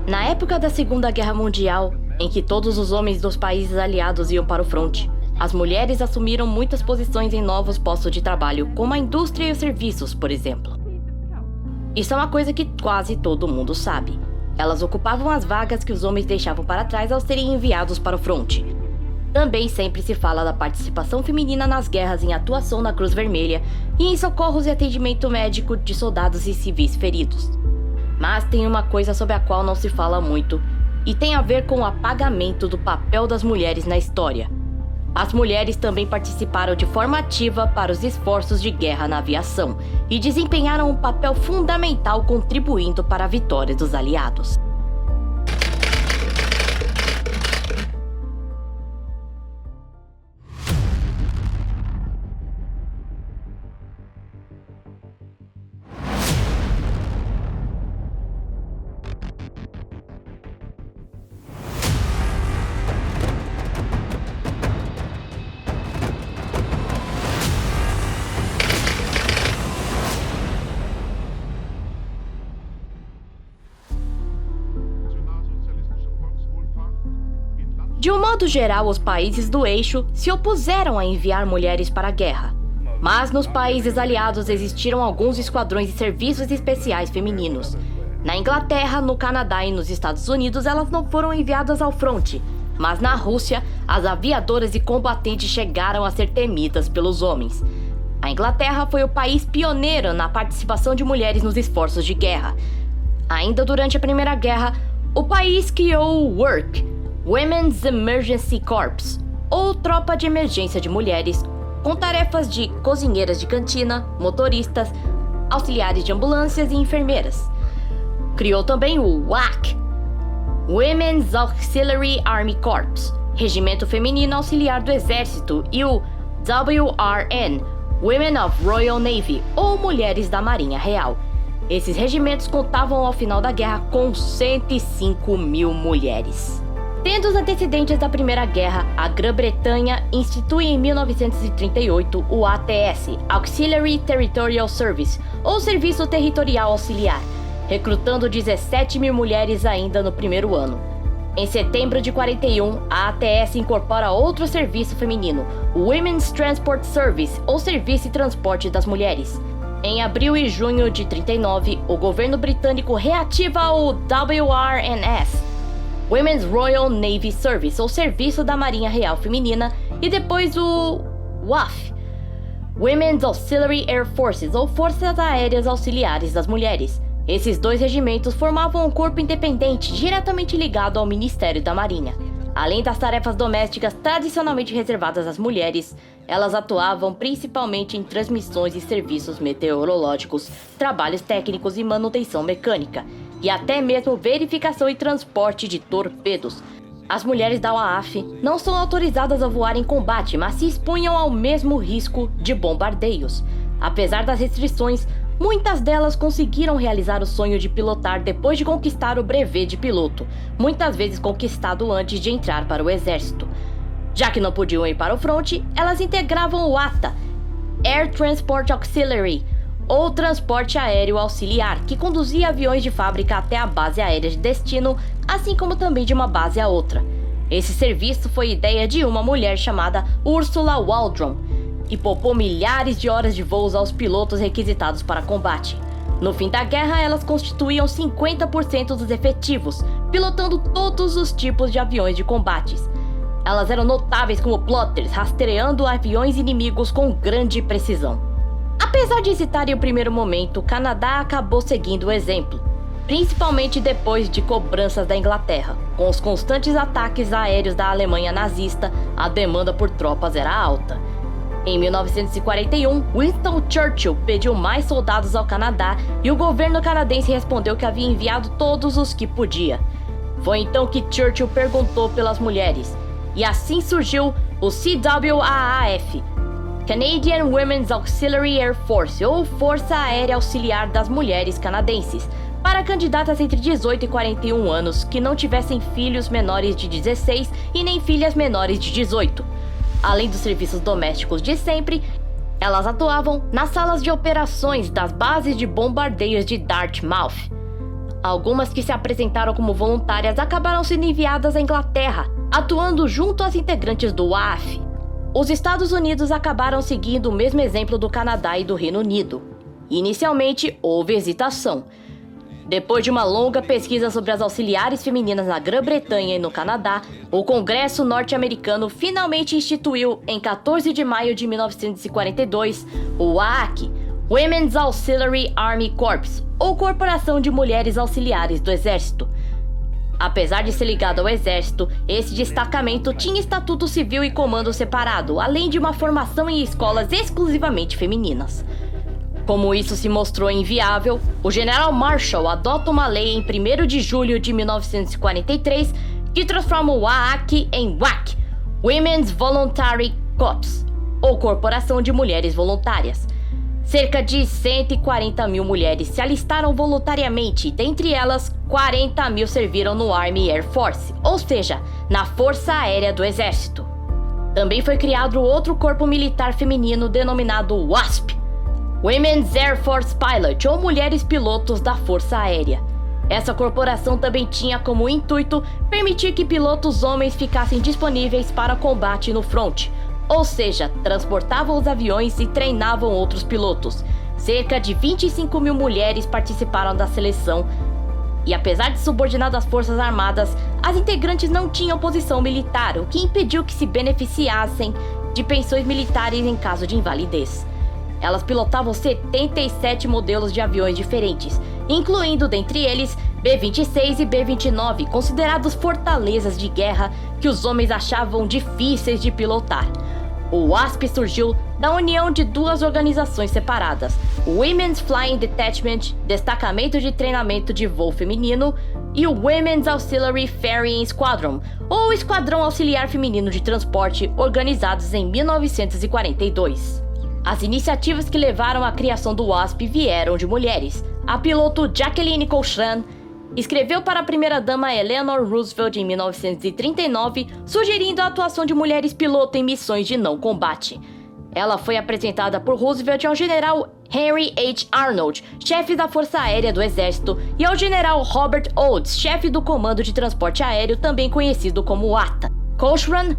Na época da Segunda Guerra Mundial, em que todos os homens dos países aliados iam para o fronte, as mulheres assumiram muitas posições em novos postos de trabalho, como a indústria e os serviços, por exemplo. Isso é uma coisa que quase todo mundo sabe. Elas ocupavam as vagas que os homens deixavam para trás ao serem enviados para o fronte. Também sempre se fala da participação feminina nas guerras em atuação na Cruz Vermelha e em socorros e atendimento médico de soldados e civis feridos. Mas tem uma coisa sobre a qual não se fala muito, e tem a ver com o apagamento do papel das mulheres na história. As mulheres também participaram de forma ativa para os esforços de guerra na aviação e desempenharam um papel fundamental contribuindo para a vitória dos aliados. De um modo geral, os países do eixo se opuseram a enviar mulheres para a guerra. Mas nos países aliados existiram alguns esquadrões de serviços especiais femininos. Na Inglaterra, no Canadá e nos Estados Unidos, elas não foram enviadas ao fronte. Mas na Rússia, as aviadoras e combatentes chegaram a ser temidas pelos homens. A Inglaterra foi o país pioneiro na participação de mulheres nos esforços de guerra. Ainda durante a Primeira Guerra, o país criou o WERC, Women's Emergency Corps, ou Tropa de Emergência de Mulheres, com tarefas de cozinheiras de cantina, motoristas, auxiliares de ambulâncias e enfermeiras. Criou também o WAC, Women's Auxiliary Army Corps, Regimento Feminino Auxiliar do Exército, e o WRN, Women of Royal Navy, ou Mulheres da Marinha Real. Esses regimentos contavam ao final da guerra com 105 mil mulheres. Tendo os antecedentes da Primeira Guerra, a Grã-Bretanha institui em 1938 o ATS, Auxiliary Territorial Service, ou Serviço Territorial Auxiliar, recrutando 17 mil mulheres ainda no primeiro ano. Em setembro de 41, a ATS incorpora outro serviço feminino, o Women's Transport Service, ou Serviço de Transporte das Mulheres. Em abril e junho de 39, o governo britânico reativa o WRNS, Women's Royal Navy Service, ou Serviço da Marinha Real Feminina, e depois o WAF, Women's Auxiliary Air Forces, ou Forças Aéreas Auxiliares das Mulheres. Esses dois regimentos formavam um corpo independente diretamente ligado ao Ministério da Marinha. Além das tarefas domésticas tradicionalmente reservadas às mulheres, elas atuavam principalmente em transmissões e serviços meteorológicos, trabalhos técnicos e manutenção mecânica, e até mesmo verificação e transporte de torpedos. As mulheres da WAAF não são autorizadas a voar em combate, mas se expunham ao mesmo risco de bombardeios. Apesar das restrições, muitas delas conseguiram realizar o sonho de pilotar depois de conquistar o brevet de piloto, muitas vezes conquistado antes de entrar para o exército. Já que não podiam ir para o fronte, elas integravam o ATA, Air Transport Auxiliary, ou Transporte Aéreo Auxiliar, que conduzia aviões de fábrica até a base aérea de destino, assim como também de uma base a outra. Esse serviço foi ideia de uma mulher chamada Ursula Waldron, e poupou milhares de horas de voos aos pilotos requisitados para combate. No fim da guerra, elas constituíam 50% dos efetivos, pilotando todos os tipos de aviões de combates. Elas eram notáveis como plotters, rastreando aviões inimigos com grande precisão. Apesar de hesitar em um primeiro momento, o Canadá acabou seguindo o exemplo, principalmente depois de cobranças da Inglaterra. Com os constantes ataques aéreos da Alemanha nazista, a demanda por tropas era alta. Em 1941, Winston Churchill pediu mais soldados ao Canadá e o governo canadense respondeu que havia enviado todos os que podia. Foi então que Churchill perguntou pelas mulheres, e assim surgiu o CWAAF, Canadian Women's Auxiliary Air Force, ou Força Aérea Auxiliar das Mulheres Canadenses, para candidatas entre 18 e 41 anos que não tivessem filhos menores de 16 e nem filhas menores de 18. Além dos serviços domésticos de sempre, elas atuavam nas salas de operações das bases de bombardeios de Dartmouth. Algumas que se apresentaram como voluntárias acabaram sendo enviadas à Inglaterra, atuando junto às integrantes do WAAF. Os Estados Unidos acabaram seguindo o mesmo exemplo do Canadá e do Reino Unido. Inicialmente, houve hesitação. Depois de uma longa pesquisa sobre as auxiliares femininas na Grã-Bretanha e no Canadá, o Congresso norte-americano finalmente instituiu, em 14 de maio de 1942, o WAAC, Women's Auxiliary Army Corps, ou Corporação de Mulheres Auxiliares do Exército. Apesar de ser ligado ao Exército, esse destacamento tinha estatuto civil e comando separado, além de uma formação em escolas exclusivamente femininas. Como isso se mostrou inviável, o General Marshall adota uma lei em 1º de julho de 1943 que transforma o WAAC em WAC, Women's Voluntary Corps, ou Corporação de Mulheres Voluntárias. Cerca de 140 mil mulheres se alistaram voluntariamente, dentre elas, 40 mil serviram no Army Air Force, ou seja, na Força Aérea do Exército. Também foi criado outro corpo militar feminino denominado WASP, Women's Air Force Pilot, ou Mulheres Pilotos da Força Aérea. Essa corporação também tinha como intuito permitir que pilotos homens ficassem disponíveis para combate no fronte, ou seja, transportavam os aviões e treinavam outros pilotos. Cerca de 25 mil mulheres participaram da seleção e, apesar de subordinadas às Forças Armadas, as integrantes não tinham posição militar, o que impediu que se beneficiassem de pensões militares em caso de invalidez. Elas pilotavam 77 modelos de aviões diferentes, incluindo dentre eles B-26 e B-29, considerados fortalezas de guerra que os homens achavam difíceis de pilotar. O WASP surgiu da união de duas organizações separadas, o Women's Flying Detachment, Destacamento de Treinamento de Voo Feminino, e o Women's Auxiliary Ferrying Squadron, ou Esquadrão Auxiliar Feminino de Transporte, organizados em 1942. As iniciativas que levaram à criação do WASP vieram de mulheres. A piloto Jacqueline Cochran escreveu para a primeira-dama Eleanor Roosevelt em 1939, sugerindo a atuação de mulheres piloto em missões de não combate. Ela foi apresentada por Roosevelt ao general Henry H. Arnold, chefe da Força Aérea do Exército, e ao general Robert Olds, chefe do Comando de Transporte Aéreo, também conhecido como ATA. Cochran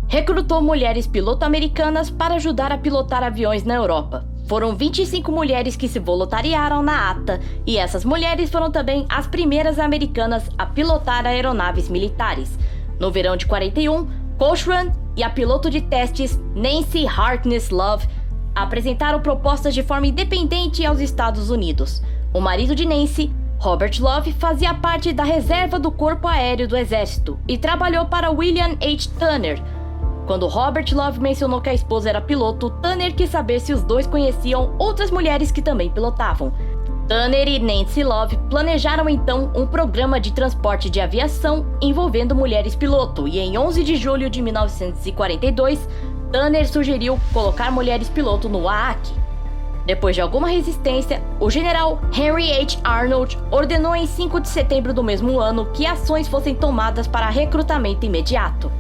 recrutou mulheres piloto americanas para ajudar a pilotar aviões na Europa. Foram 25 mulheres que se voluntariaram na ATA, e essas mulheres foram também as primeiras americanas a pilotar aeronaves militares. No verão de 41, Cochran e a piloto de testes Nancy Harkness Love apresentaram propostas de forma independente aos Estados Unidos. O marido de Nancy, Robert Love, fazia parte da reserva do Corpo Aéreo do Exército e trabalhou para William H. Tanner. Quando Robert Love mencionou que a esposa era piloto, Tanner quis saber se os dois conheciam outras mulheres que também pilotavam. Tanner e Nancy Love planejaram então um programa de transporte de aviação envolvendo mulheres piloto, e em 11 de julho de 1942, Tanner sugeriu colocar mulheres piloto no WAAC. Depois de alguma resistência, o general Henry H. Arnold ordenou em 5 de setembro do mesmo ano que ações fossem tomadas para recrutamento imediato.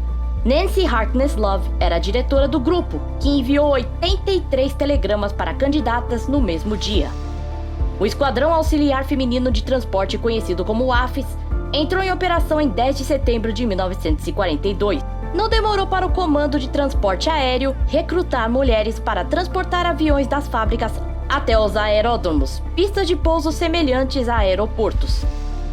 Nancy Harkness Love era a diretora do grupo, que enviou 83 telegramas para candidatas no mesmo dia. O Esquadrão Auxiliar Feminino de Transporte, conhecido como WAFs, entrou em operação em 10 de setembro de 1942. Não demorou para o Comando de Transporte Aéreo recrutar mulheres para transportar aviões das fábricas até os aeródromos, pistas de pouso semelhantes a aeroportos.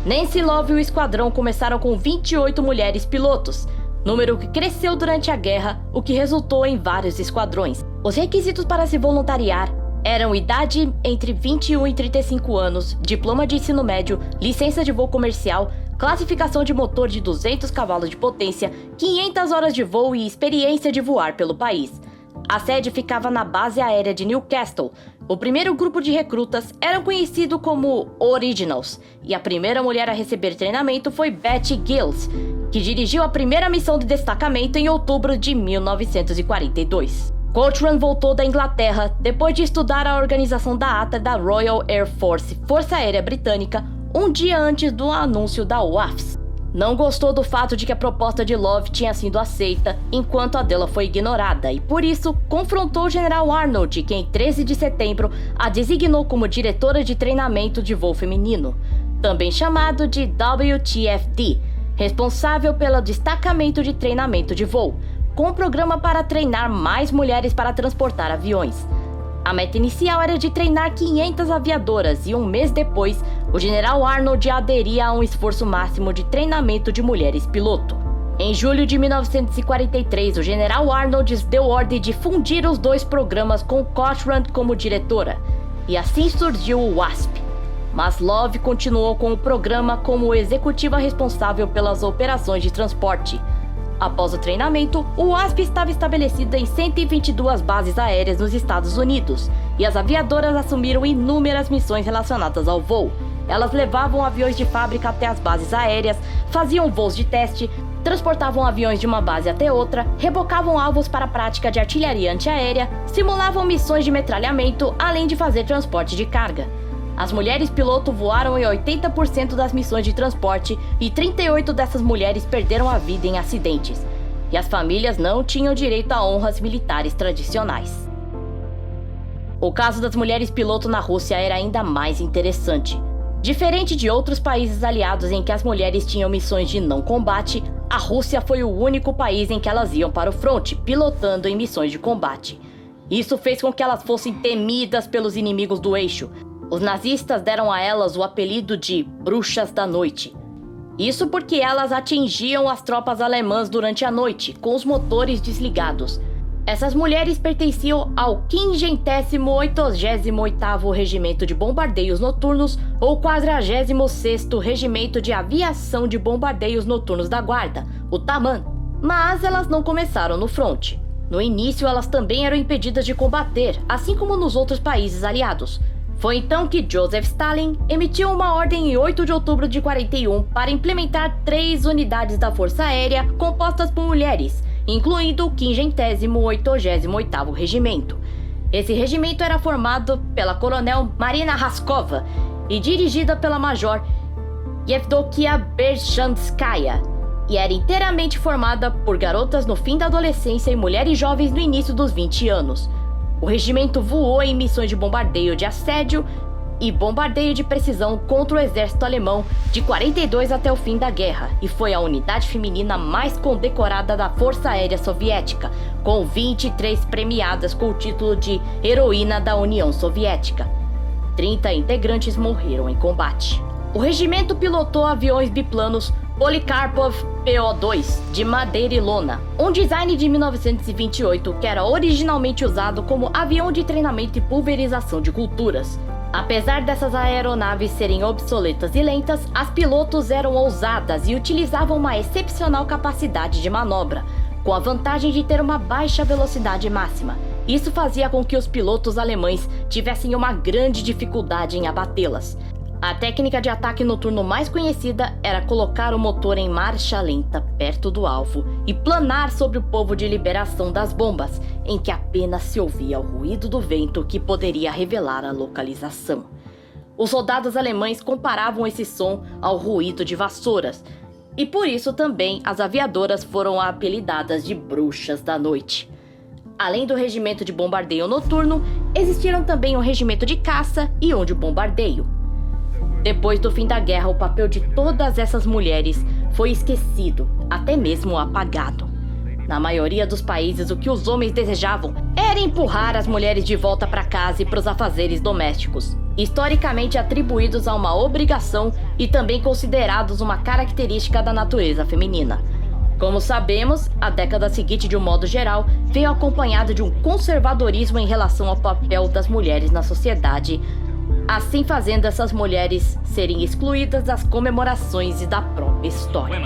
Nancy Love e o esquadrão começaram com 28 mulheres pilotos, número que cresceu durante a guerra, o que resultou em vários esquadrões. Os requisitos para se voluntariar eram idade entre 21 e 35 anos, diploma de ensino médio, licença de voo comercial, classificação de motor de 200 cavalos de potência, 500 horas de voo e experiência de voar pelo país. A sede ficava na base aérea de Newcastle. O primeiro grupo de recrutas era conhecido como Originals, e a primeira mulher a receber treinamento foi Betty Gills, que dirigiu a primeira missão de destacamento em outubro de 1942. Cochran voltou da Inglaterra depois de estudar a organização da ATA da Royal Air Force, Força Aérea Britânica, um dia antes do anúncio da WAFs. Não gostou do fato de que a proposta de Love tinha sido aceita, enquanto a dela foi ignorada, e por isso confrontou o general Arnold, que em 13 de setembro a designou como diretora de treinamento de voo feminino. também chamado de WTFD, responsável pelo destacamento de treinamento de voo, com um programa para treinar mais mulheres para transportar aviões. A meta inicial era de treinar 500 aviadoras e um mês depois, o general Arnold aderia a um esforço máximo de treinamento de mulheres piloto. Em julho de 1943, o general Arnold deu ordem de fundir os dois programas com Cochran como diretora, e assim surgiu o WASP. Mas Love continuou com o programa como executiva responsável pelas operações de transporte. Após o treinamento, o WASP estava estabelecido em 122 bases aéreas nos Estados Unidos, e as aviadoras assumiram inúmeras missões relacionadas ao voo. Elas levavam aviões de fábrica até as bases aéreas, faziam voos de teste, transportavam aviões de uma base até outra, rebocavam alvos para a prática de artilharia antiaérea, simulavam missões de metralhamento, além de fazer transporte de carga. As mulheres piloto voaram em 80% das missões de transporte e 38 dessas mulheres perderam a vida em acidentes. E as famílias não tinham direito a honras militares tradicionais. O caso das mulheres piloto na Rússia era ainda mais interessante. Diferente de outros países aliados em que as mulheres tinham missões de não combate, a Rússia foi o único país em que elas iam para o fronte, pilotando em missões de combate. Isso fez com que elas fossem temidas pelos inimigos do eixo. Os nazistas deram a elas o apelido de Bruxas da Noite. Isso porque elas atingiam as tropas alemãs durante a noite, com os motores desligados. Essas mulheres pertenciam ao 588º Regimento de Bombardeios Noturnos ou 46º Regimento de Aviação de Bombardeios Noturnos da Guarda, o Taman. Mas elas não começaram no fronte. No início, elas também eram impedidas de combater, assim como nos outros países aliados. Foi então que Joseph Stalin emitiu uma ordem em 8 de outubro de 41 para implementar 3 unidades da Força Aérea compostas por mulheres, incluindo o 588º Regimento. Esse regimento era formado pela coronel Marina Raskova e dirigida pela major Yevdokia Bershamskaya, e era inteiramente formada por garotas no fim da adolescência e mulheres jovens no início dos 20 anos. O regimento voou em missões de bombardeio de assédio e bombardeio de precisão contra o exército alemão de 42 até o fim da guerra, e foi a unidade feminina mais condecorada da Força Aérea Soviética, com 23 premiadas com o título de Heroína da União Soviética. 30 integrantes morreram em combate. O regimento pilotou aviões biplanos Polikarpov PO-2 de madeira e lona, um design de 1928 que era originalmente usado como avião de treinamento e pulverização de culturas. Apesar dessas aeronaves serem obsoletas e lentas, as pilotos eram ousadas e utilizavam uma excepcional capacidade de manobra, com a vantagem de ter uma baixa velocidade máxima. Isso fazia com que os pilotos alemães tivessem uma grande dificuldade em abatê-las. A técnica de ataque noturno mais conhecida era colocar o motor em marcha lenta perto do alvo e planar sobre o povo de liberação das bombas, em que apenas se ouvia o ruído do vento que poderia revelar a localização. Os soldados alemães comparavam esse som ao ruído de vassouras, e por isso também as aviadoras foram apelidadas de Bruxas da Noite. Além do regimento de bombardeio noturno, existiram também um regimento de caça e um de bombardeio. Depois do fim da guerra, o papel de todas essas mulheres foi esquecido, até mesmo apagado. Na maioria dos países, o que os homens desejavam era empurrar as mulheres de volta para casa e para os afazeres domésticos, historicamente atribuídos a uma obrigação e também considerados uma característica da natureza feminina. Como sabemos, a década seguinte, de um modo geral, veio acompanhada de um conservadorismo em relação ao papel das mulheres na sociedade, assim fazendo essas mulheres serem excluídas das comemorações e da própria história.